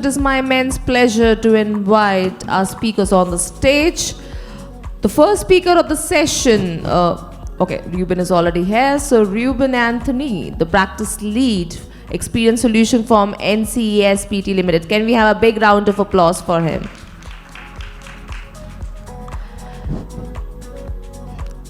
it is my immense pleasure to invite our speakers on the stage. The first speaker of the session, Ruben is already here. So Ruben Anthony, the practice lead, experience solution from NCES PT Limited. Can we have a big round of applause for him?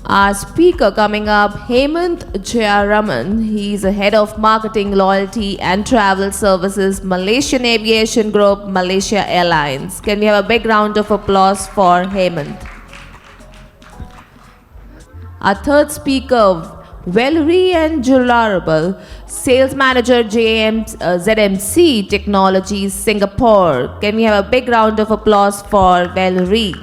Our speaker coming up, Hemanth Jayaraman. He's a head of marketing, loyalty and travel services, Malaysian Aviation Group, Malaysia Airlines. Can we have a big round of applause for Hemanth? Our third speaker, Valeri and Jularbal, sales manager, ZMC Technologies, Singapore. Can we have a big round of applause for Valeri?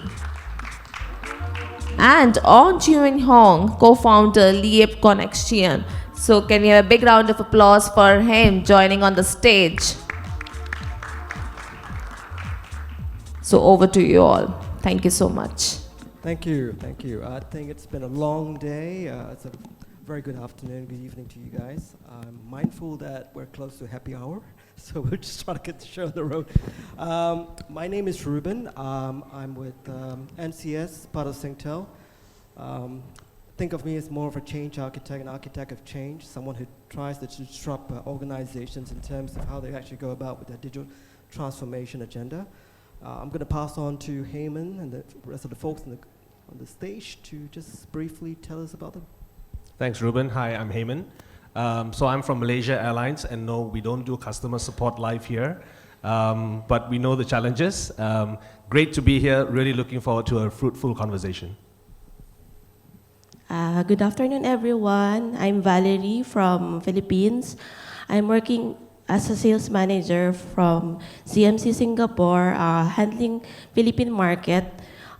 And Juen Hong, co-founder, Connexion. So can we have a big round of applause for him joining on the stage? So over to you all. Thank you so much. Thank you. I think it's been a long day. It's a very good afternoon, good evening to you guys. I'm mindful that we're close to happy hour, so we'll just try to get the show on the road. My name is Ruben. I'm with NCS, part of Singtel. Think of me as more of a change architect, an architect of change, someone who tries to disrupt organizations in terms of how they actually go about with their digital transformation agenda. I'm going to pass on to Hemanth and the rest of the folks on the stage to just briefly tell us about them. Thanks, Ruben. Hi, I'm Hemanth. So I'm from Malaysia Airlines, and no, we don't do customer support live here, but we know the challenges. Great to be here, really looking forward to a fruitful conversation. Good afternoon, everyone. I'm Valeri from Philippines. I'm working as a sales manager from CMC Singapore, handling Philippine market.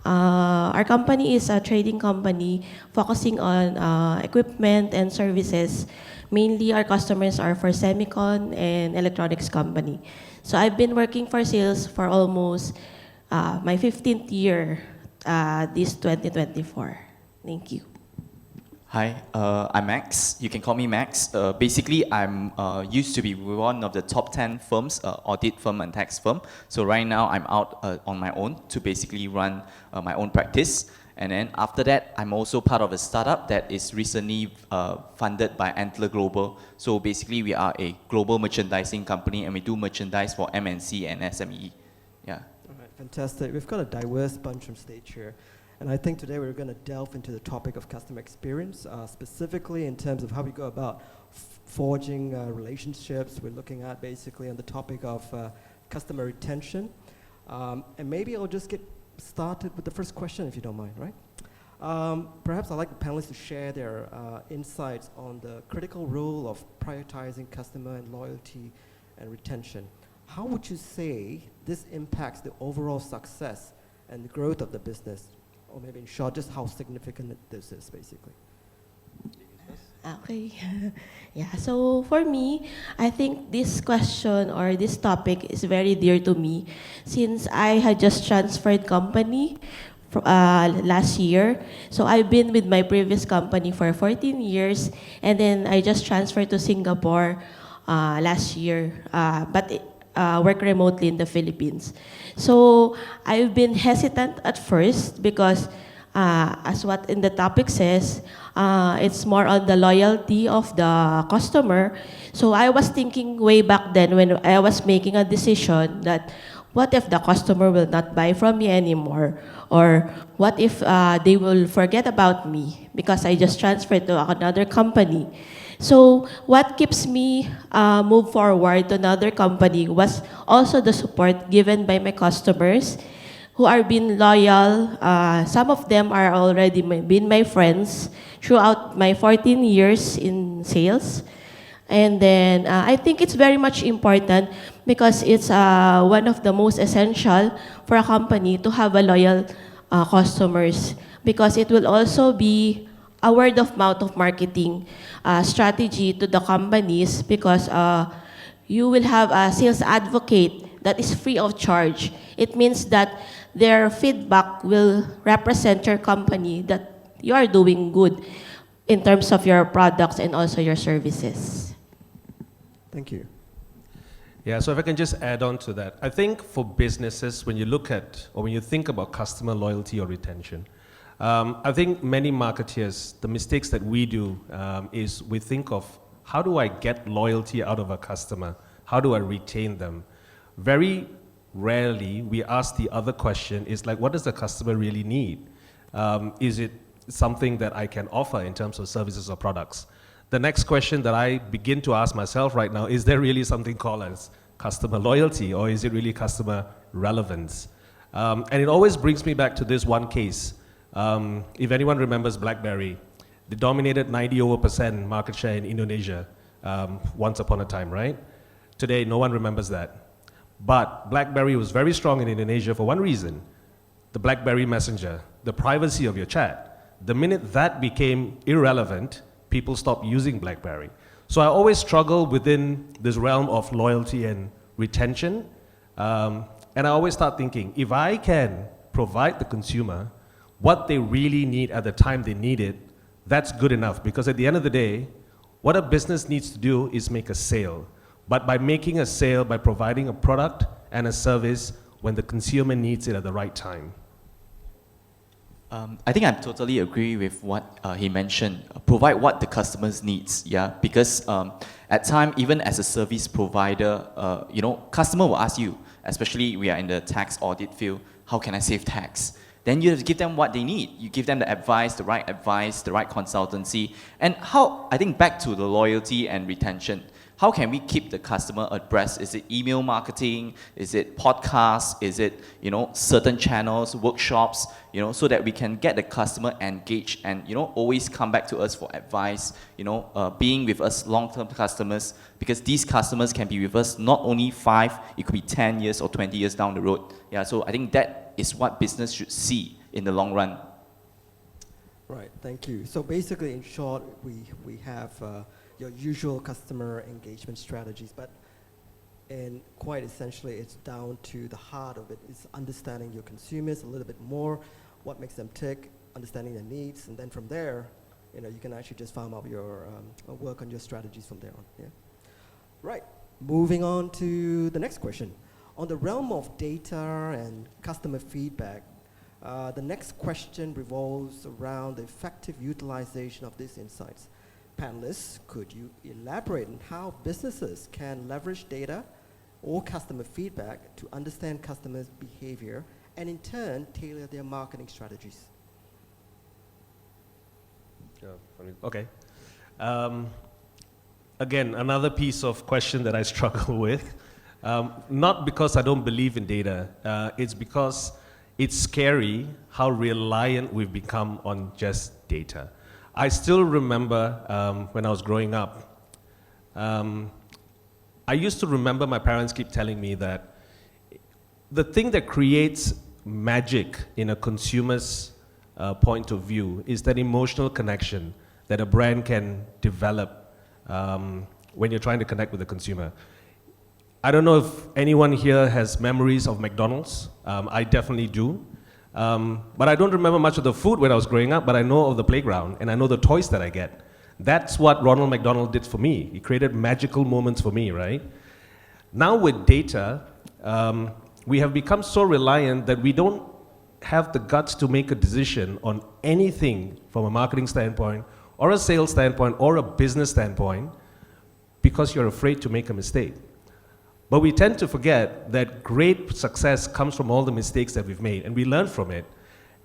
Our company is a trading company focusing on equipment and services. Mainly our customers are for semicon and electronics company. So I've been working for sales for almost my 15th year this 2024. Thank you. Hi, I'm Max. You can call me Max. Basically, I'm used to be one of the top 10 firms, audit firm and tax firm. So right now, I'm out on my own to basically run my own practice. And then after that, I'm also part of a startup that is recently funded by Antler Global. So basically, we are a global merchandising company, and we do merchandise for MNC and SME. Yeah. All right, fantastic. We've got a diverse bunch on stage here. And I think today we're going to delve into the topic of customer experience, specifically in terms of how we go about forging relationships. We're looking at basically on the topic of customer retention. And maybe I'll just get started with the first question, if you don't mind, right? Perhaps I'd like the panelists to share their insights on the critical role of prioritizing customer and loyalty and retention. How would you say this impacts the overall success and the growth of the business? Or maybe in short, just how significant this is, basically. Okay. Yeah, so for me, I think this question or this topic is very dear to me since I had just transferred company last year. So I've been with my previous company for 14 years, and then I just transferred to Singapore last year, but work remotely in the Philippines. So I've been hesitant at first because as what in the topic says, it's more on the loyalty of the customer. So I was thinking way back then when I was making a decision that what if the customer will not buy from me anymore? Or what if they will forget about me because I just transferred to another company? So what keeps me move forward to another company was also the support given by my customers who are being loyal. Some of them are already been my friends throughout my 14 years in sales. And then I think it's very much important because it's one of the most essential for a company to have a loyal customers because it will also be a word of mouth of marketing strategy to the companies because you will have a sales advocate that is free of charge. It means that their feedback will represent your company that you are doing good in terms of your products and also your services. Thank you. Yeah, so if I can just add on to that. I think for businesses, when you look at, or when you think about customer loyalty or retention, I think many marketeers, the mistakes that we do is we think of, how do I get loyalty out of a customer? How do I retain them? Very rarely we ask the other question is like, what does the customer really need? Is it something that I can offer in terms of services or products? The next question that I begin to ask myself right now, is there really something called as customer loyalty, or is it really customer relevance? And it always brings me back to this one case. If anyone remembers BlackBerry, they dominated 90% market share in Indonesia once upon a time, right? Today, no one remembers that. But BlackBerry was very strong in Indonesia for one reason: the BlackBerry Messenger, the privacy of your chat. The minute that became irrelevant, people stopped using BlackBerry. So I always struggle within this realm of loyalty and retention. And I always start thinking, if I can provide the consumer what they really need at the time they need it, that's good enough. Because at the end of the day, what a business needs to do is make a sale. But by making a sale, by providing a product and a service when the consumer needs it at the right time. I think I totally agree with what he mentioned. Provide what the customers needs, yeah. Because at time, even as a service provider, customer will ask you, especially we are in the tax audit field, how can I save tax? Then you have to give them what they need. You give them the right consultancy. And how, I think back to the loyalty and retention, how can we keep the customer abreast? Is it email marketing? Is it podcasts? Is it, certain channels, workshops, so that we can get the customer engaged and, always come back to us for advice, being with us long-term customers, because these customers can be with us not only 5, it could be 10 years or 20 years down the road. Yeah, so I think that is what business should see in the long run. Right, thank you. So basically, in short, we have your usual customer engagement strategies, but quite essentially, it's down to the heart of it. It's understanding your consumers a little bit more, what makes them tick, understanding their needs, and then from there, you can actually just farm up your work on your strategies from there on. Yeah. Right. Moving on to the next question. On the realm of data and customer feedback, the next question revolves around the effective utilization of these insights. Panelists, could you elaborate on how businesses can leverage data or customer feedback to understand customers' behavior and in turn tailor their marketing strategies? Okay. Again, another piece of question that I struggle with. Not because I don't believe in data, it's because it's scary how reliant we've become on just data. I still remember when I was growing up, I used to remember my parents keep telling me that the thing that creates magic in a consumer's point of view is that emotional connection that a brand can develop when you're trying to connect with the consumer. I don't know if anyone here has memories of McDonald's. I definitely do. But I don't remember much of the food when I was growing up, but I know of the playground and I know the toys that I get. That's what Ronald McDonald did for me. He created magical moments for me, right? Now with data, we have become so reliant that we don't have the guts to make a decision on anything from a marketing standpoint or a sales standpoint or a business standpoint because you're afraid to make a mistake. But we tend to forget that great success comes from all the mistakes that we've made, and we learn from it.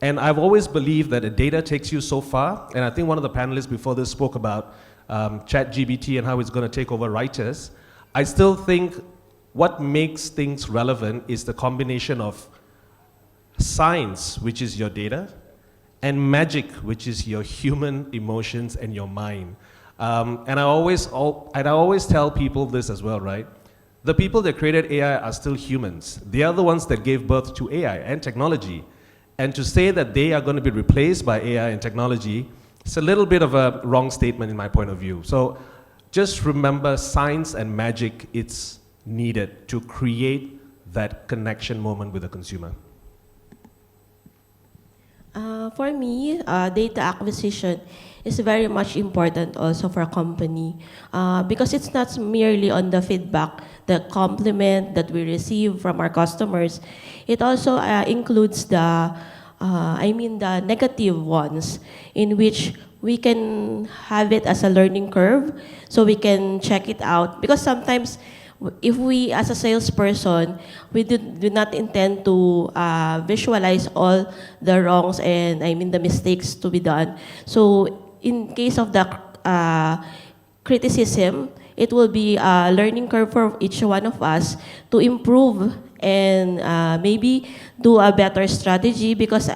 And I've always believed that the data takes you so far, and I think one of the panelists before this spoke about ChatGPT and how it's going to take over writers. I still think what makes things relevant is the combination of science, which is your data, and magic, which is your human emotions and your mind. And I always tell people this as well, right? The people that created AI are still humans. They are the ones that gave birth to AI and technology. And to say that they are going to be replaced by AI and technology, it's a little bit of a wrong statement in my point of view. So just remember, science and magic, it's needed to create that connection moment with the consumer. For me, data acquisition is very much important also for a company because it's not merely on the feedback, the compliment that we receive from our customers. It also includes the negative ones in which we can have it as a learning curve so we can check it out. Because sometimes if we, as a salesperson, we do not intend to visualize all the wrongs and the mistakes to be done. So in case of the criticism, it will be a learning curve for each one of us to improve and maybe do a better strategy because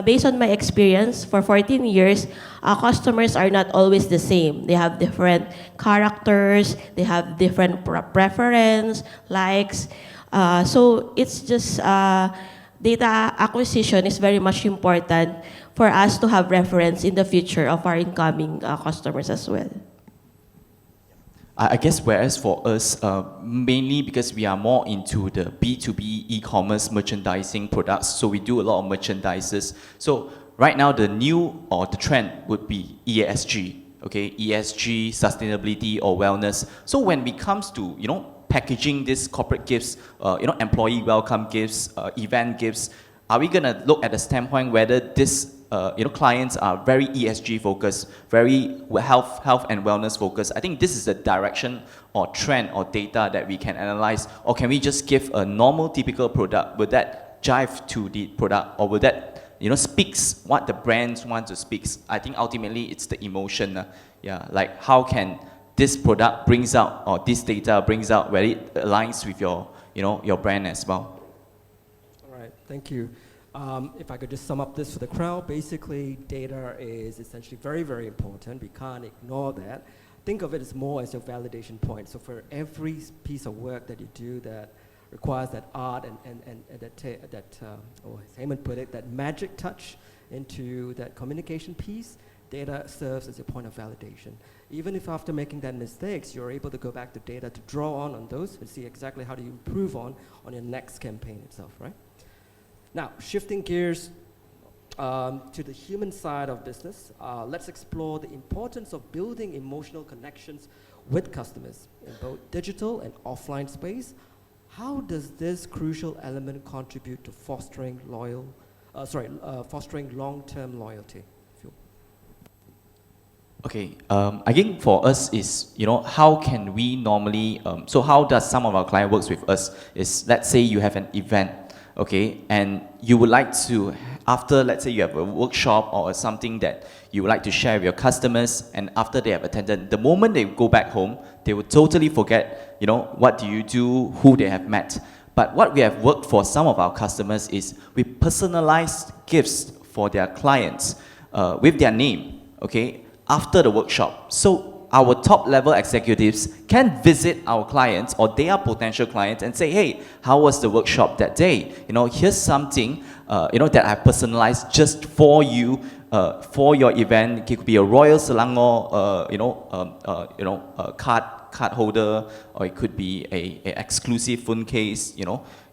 based on my experience for 14 years, customers are not always the same. They have different characters, they have different preference, likes. So it's just data acquisition is very much important for us to have reference in the future of our incoming customers as well. I guess whereas for us, mainly because we are more into the B2B e-commerce merchandising products, so we do a lot of merchandises. So right now the new or the trend would be ESG, okay? ESG, sustainability or wellness. So when it comes to, packaging these corporate gifts, employee welcome gifts, event gifts, are we gonna look at the standpoint whether this clients are very ESG focused, very health and wellness focused? I think this is the direction or trend or data that we can analyze. Or can we just give a normal, typical product? Would that jive to the product, or would that speaks what the brands want to speak? I think ultimately it's the emotion. Like how can this product brings out, or this data brings out where it aligns with your your brand as well. All right, thank you. If I could just sum up this for the crowd, basically data is essentially very, very important. We can't ignore that. Think of it as more as your validation point. So for every piece of work that you do that requires that art and or as Hemanth put it, that magic touch into that communication piece, data serves as a point of validation. Even if after making that mistakes, you're able to go back to data to draw on those and see exactly how do you improve on your next campaign itself, right? Now, shifting gears to the human side of business, let's explore the importance of building emotional connections with customers in both digital and offline space. How does this crucial element contribute to fostering fostering long-term loyalty? Okay, I think for us is, how can we normally, so how does some of our client works with us is, let's say you have an event, okay, and you would like to, after, let's say you have a workshop or something that you would like to share with your customers, and after they have attended, the moment they go back home, they would totally forget, what do you do, who they have met. But what we have worked for some of our customers is we personalized gifts for their clients with their name, okay, after the workshop. So our top level executives can visit our clients or their potential clients and say, hey, how was the workshop that day? Here's something, that I personalized just for you, for your event. It could be a Royal Selangor, card holder, or it could be a exclusive phone case,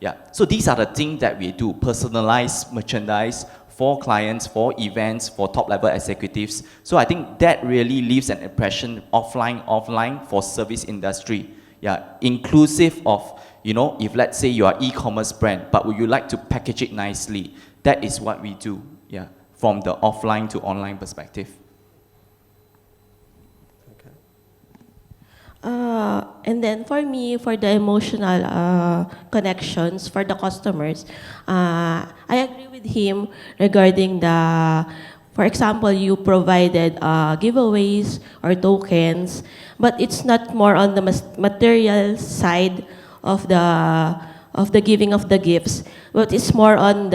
Yeah. So these are the things that we do, personalized merchandise for clients, for events, for top-level executives. So I think that really leaves an impression offline for service industry. Yeah, inclusive of, if let's say you are e-commerce brand, but would you like to package it nicely? That is what we do, yeah, from the offline to online perspective. And then for me, for the emotional connections for the customers, I agree with him regarding for example, you provided giveaways or tokens, but it's not more on the material side of the giving of the gifts, but it's more on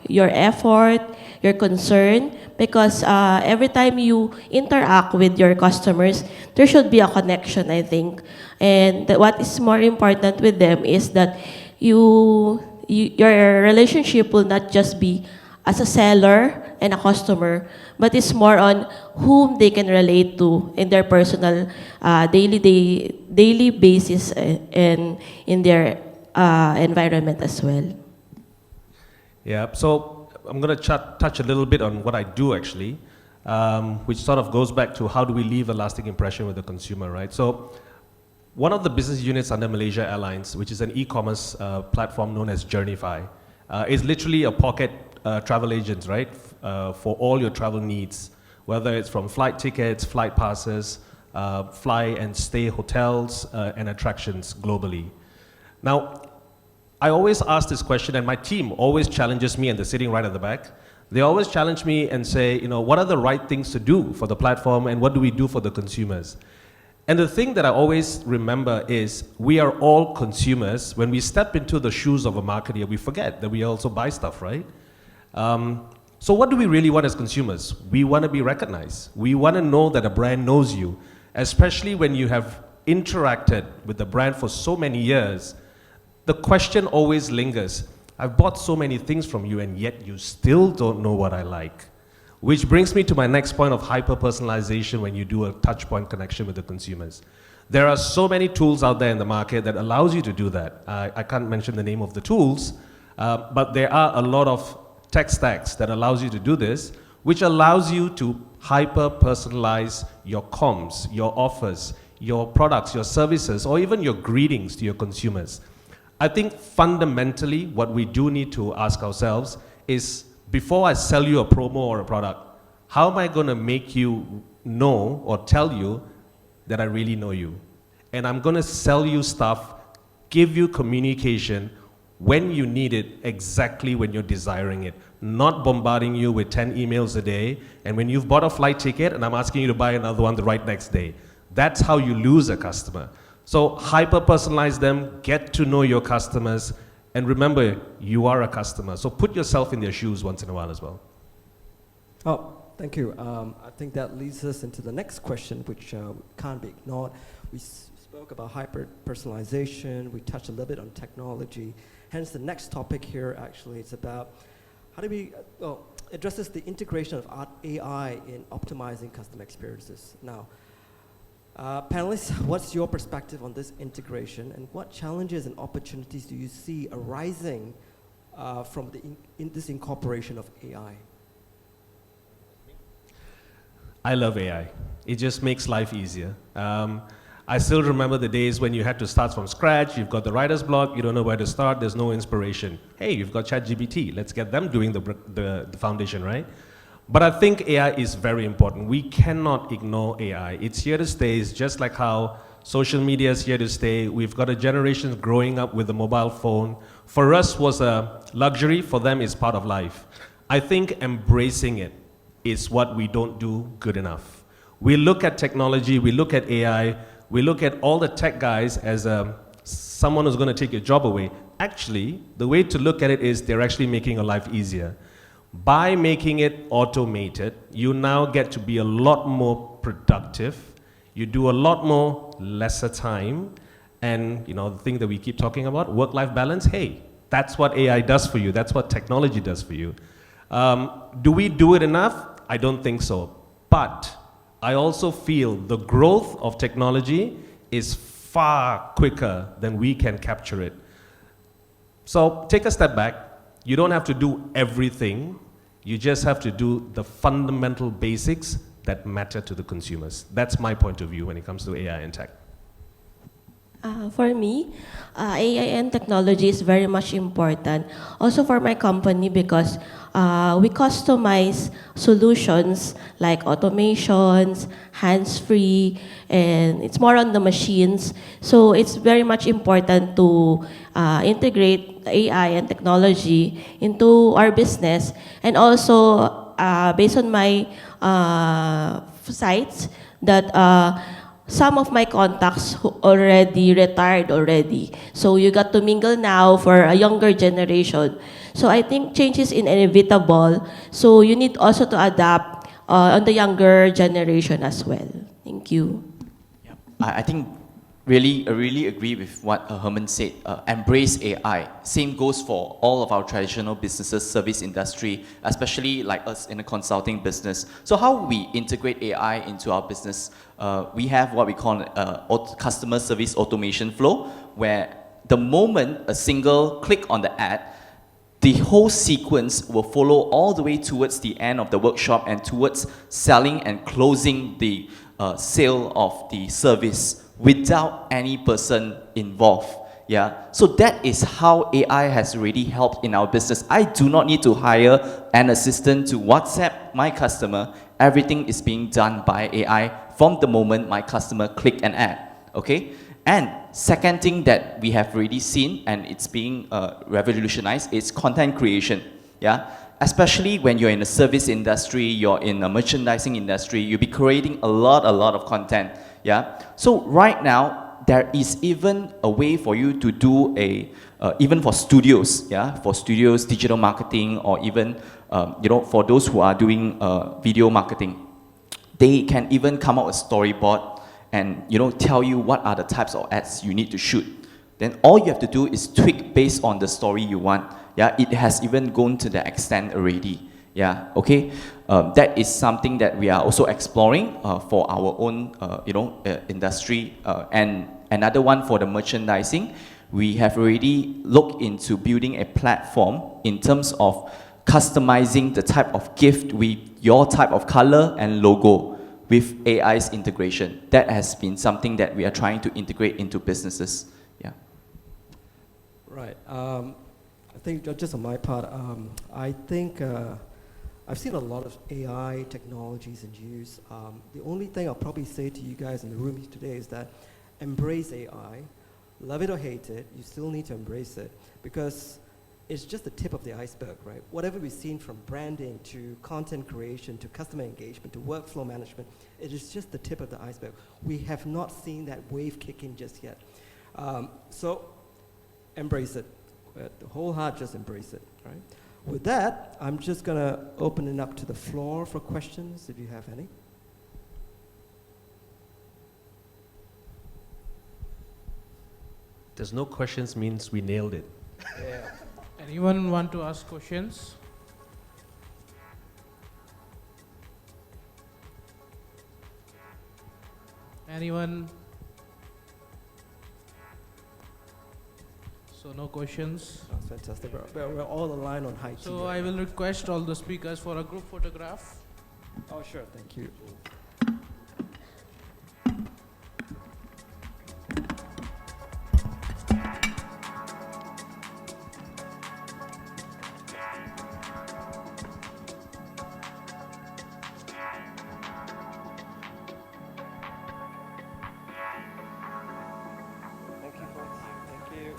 your effort, your concern, because every time you interact with your customers, there should be a connection, I think. And what is more important with them is that your relationship will not just be as a seller and a customer, but it's more on whom they can relate to in their personal daily basis and in their environment as well. Yeah, so I'm gonna touch a little bit on what I do actually, which sort of goes back to how do we leave a lasting impression with the consumer, right? So one of the business units under Malaysia Airlines, which is an e-commerce platform known as Journeyfy, is literally a pocket travel agent, right? For all your travel needs, whether it's from flight tickets, flight passes, fly and stay hotels, and attractions globally. Now, I always ask this question, and my team always challenges me, and they're sitting right at the back. They always challenge me and say, you know, what are the right things to do for the platform, and what do we do for the consumers? And the thing that I always remember is we are all consumers. When we step into the shoes of a marketer, we forget that we also buy stuff, right? So what do we really want as consumers? We want to be recognized. We want to know that a brand knows you, especially when you have interacted with the brand for so many years. The question always lingers. I've bought so many things from you and yet you still don't know what I like. Which brings me to my next point of hyper-personalization when you do a touch-point connection with the consumers. There are so many tools out there in the market that allows you to do that. I can't mention the name of the tools, but there are a lot of tech stacks that allows you to do this, which allows you to hyper-personalize your comms, your offers, your products, your services, or even your greetings to your consumers. I think fundamentally what we do need to ask ourselves is, before I sell you a promo or a product, how am I going to make you know or tell you that I really know you? And I'm going to sell you stuff, give you communication when you need it, exactly when you're desiring it. Not bombarding you with 10 emails a day, and when you've bought a flight ticket and I'm asking you to buy another one the right next day. That's how you lose a customer. So hyper-personalize them, get to know your customers, and remember, you are a customer. So put yourself in their shoes once in a while as well. Oh, thank you. I think that leads us into the next question, which can't be ignored. We spoke about hyper-personalization. We touched a little bit on technology. Hence, the next topic here actually is about how do we, addresses the integration of AI in optimizing customer experiences. Now, panelists, what's your perspective on this integration, and what challenges and opportunities do you see arising from this incorporation of AI? I love AI. It just makes life easier. I still remember the days when you had to start from scratch. You've got the writer's block, you don't know where to start, there's no inspiration. Hey, you've got ChatGPT, let's get them doing the foundation, right? But I think AI is very important. We cannot ignore AI. It's here to stay. It's just like how social media is here to stay. We've got a generation growing up with a mobile phone. For us was a luxury, for them it's part of life. I think embracing it is what we don't do good enough. We look at technology, we look at AI, we look at all the tech guys as someone who's going to take your job away. Actually, the way to look at it is they're actually making your life easier. By making it automated, you now get to be a lot more productive. You do a lot more lesser time. And you know, the thing that we keep talking about, work-life balance, hey, that's what AI does for you. That's what technology does for you. Do we do it enough? I don't think so. But I also feel the growth of technology is far quicker than we can capture it. So take a step back. You don't have to do everything. You just have to do the fundamental basics that matter to the consumers. That's my point of view when it comes to AI and tech. For me, AI and technology is very much important. Also for my company, because we customize solutions like automations, hands-free, and it's more on the machines. So it's very much important to integrate AI and technology into our business. And also, based on my sites, that some of my contacts who already retired already. So you got to mingle now for a younger generation. So I think change is inevitable. So you need also to adapt on the younger generation as well. Thank you. Yeah. I think I really agree with what Hemanth said. Embrace AI. Same goes for all of our traditional businesses, service industry, especially like us in the consulting business. So how we integrate AI into our business? We have what we call customer service automation flow, where the moment a single click on the ad, the whole sequence will follow all the way towards the end of the workshop and towards selling and closing the sale of the service without any person involved. Yeah, so that is how AI has really helped in our business. I do not need to hire an assistant to WhatsApp my customer. Everything is being done by AI from the moment my customer click an ad. Okay, and second thing that we have already seen and it's being revolutionized is content creation. Yeah, especially when you're in the service industry, you're in the merchandising industry, you'll be creating a lot of content. Yeah, so right now there is even a way for you to do a even for studios, yeah, for studios, digital marketing, or even you know, for those who are doing video marketing, they can even come up with storyboard and, you know, tell you what are the types of ads you need to shoot. Then all you have to do is tweak based on the story you want. Yeah, it has even gone to the extent already. Yeah, okay. That is something that we are also exploring for our own, you know, industry. And another one for the merchandising, we have already looked into building a platform in terms of customizing the type of gift with your type of color and logo with AI's integration. That has been something that we are trying to integrate into businesses. Yeah. Right. I think just on my part, I think I've seen a lot of AI technologies in use. The only thing I'll probably say to you guys in the room today is that embrace AI. Love it or hate it, you still need to embrace it, because it's just the tip of the iceberg, right? Whatever we've seen from branding to content creation to customer engagement to workflow management, it is just the tip of the iceberg. We have not seen that wave kick in just yet. So embrace it. The whole heart, just embrace it, right? With that, I'm just going to open it up to the floor for questions, if you have any. There's no questions means we nailed it. Yeah. Anyone want to ask questions? Anyone? So no questions. That's fantastic. We're all aligned on high So I will request all the speakers for a group photograph. Oh, sure. Thank you. Thank you, folks. Thank you.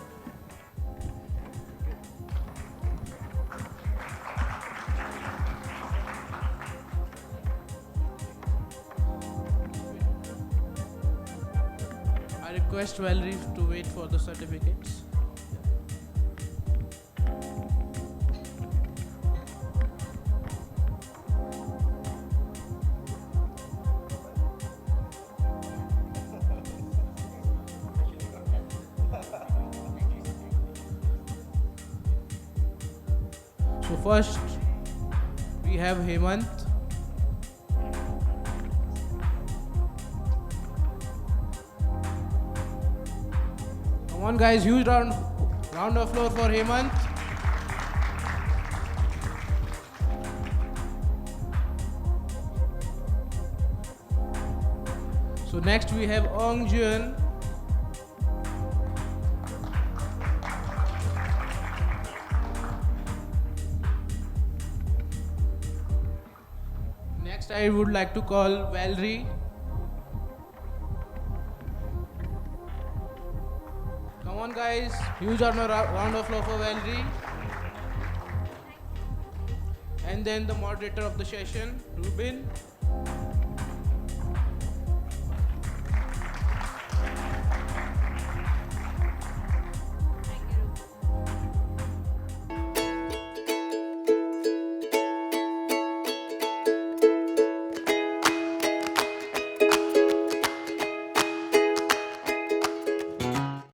I request Valeri to wait for the certificates. So first, we have Hemanth. Come on guys, huge round of applause for Hemanth. So next we have Juen. Next I would like to call Valeri. Come on guys, huge round of applause for Valeri. And then the moderator of the session, Ruben.